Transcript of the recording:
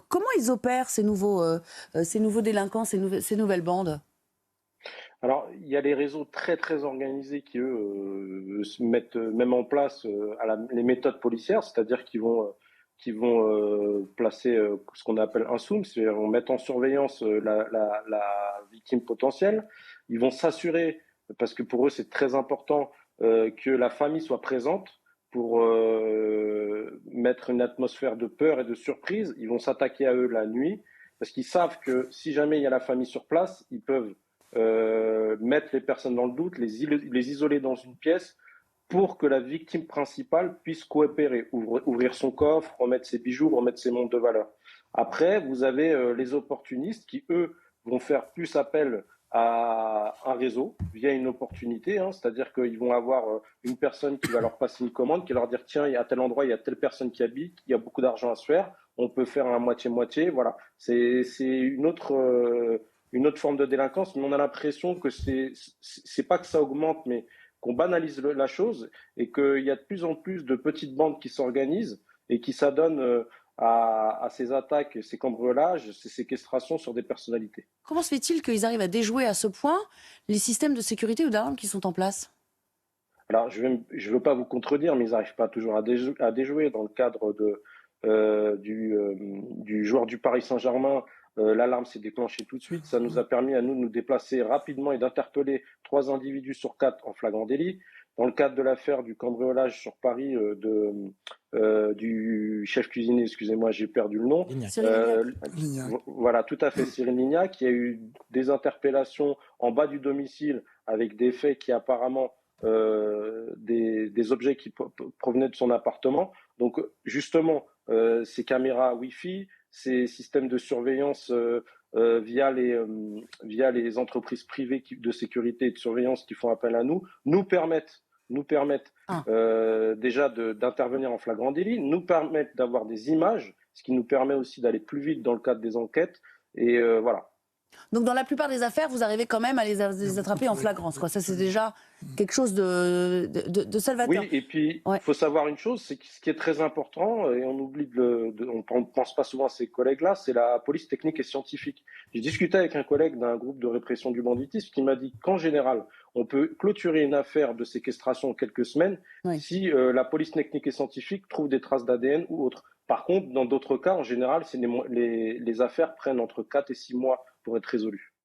Comment ils opèrent ces nouveaux délinquants, ces nouvelles bandes? Alors, il y a les réseaux très très organisés qui, eux, se mettent même en place les méthodes policières, c'est-à-dire qu'ils vont placer ce qu'on appelle un zoom, c'est-à-dire vont mettre en surveillance la victime potentielle. Ils vont s'assurer, parce que pour eux c'est très important, que la famille soit présente pour mettre une atmosphère de peur et de surprise. Ils vont s'attaquer à eux la nuit, parce qu'ils savent que si jamais il y a la famille sur place, ils peuvent mettre les personnes dans le doute, les isoler dans une pièce pour que la victime principale puisse coopérer, ouvrir son coffre, remettre ses bijoux, remettre ses montres de valeur. Après, vous avez les opportunistes qui, eux, vont faire plus appel à un réseau via une opportunité, hein, c'est-à-dire qu'ils vont avoir une personne qui va leur passer une commande, qui va leur dire tiens, il y a tel endroit, il y a telle personne qui habite, il y a beaucoup d'argent à se faire, on peut faire un moitié-moitié, voilà. C'est une autre forme de délinquance, mais on a l'impression que c'est pas que ça augmente, mais qu'on banalise la chose et qu'il y a de plus en plus de petites bandes qui s'organisent et qui s'adonnent à ces attaques, ces cambriolages, ces séquestrations sur des personnalités. Comment se fait-il qu'ils arrivent à déjouer à ce point les systèmes de sécurité ou d'alarme qui sont en place? Alors, je ne veux pas vous contredire, mais ils n'arrivent pas toujours à déjouer. Dans le cadre du joueur du Paris Saint-Germain, l'alarme s'est déclenchée tout de suite. Ça nous a permis à nous de nous déplacer rapidement et d'interpeller 3 individus sur 4 en flagrant délit. Dans le cadre de l'affaire du cambriolage sur Paris du chef cuisinier, excusez-moi, j'ai perdu le nom. Lignac. Cyril Lignac. Voilà, tout à fait, Cyril Lignac, il y a eu des interpellations en bas du domicile avec des faits qui apparemment des objets qui provenaient de son appartement. Donc justement, ces caméras Wi-Fi, ces systèmes de surveillance via les entreprises privées de sécurité et de surveillance qui font appel à nous permettent Ah. déjà d'intervenir en flagrant délit, nous permettent d'avoir des images, ce qui nous permet aussi d'aller plus vite dans le cadre des enquêtes. Et voilà. Donc dans la plupart des affaires, vous arrivez quand même à les attraper en flagrance, quoi. Ça, c'est déjà quelque chose de salvateur. Oui, et puis il Ouais. faut savoir une chose, c'est que ce qui est très important, et on oublie on ne pense pas souvent à ces collègues-là, c'est la police technique et scientifique. J'ai discuté avec un collègue d'un groupe de répression du banditisme qui m'a dit qu'en général, on peut clôturer une affaire de séquestration en quelques semaines Oui. si la police technique et scientifique trouve des traces d'ADN ou autre. Par contre, dans d'autres cas, en général, les affaires prennent entre 4 et 6 mois pour être résolues.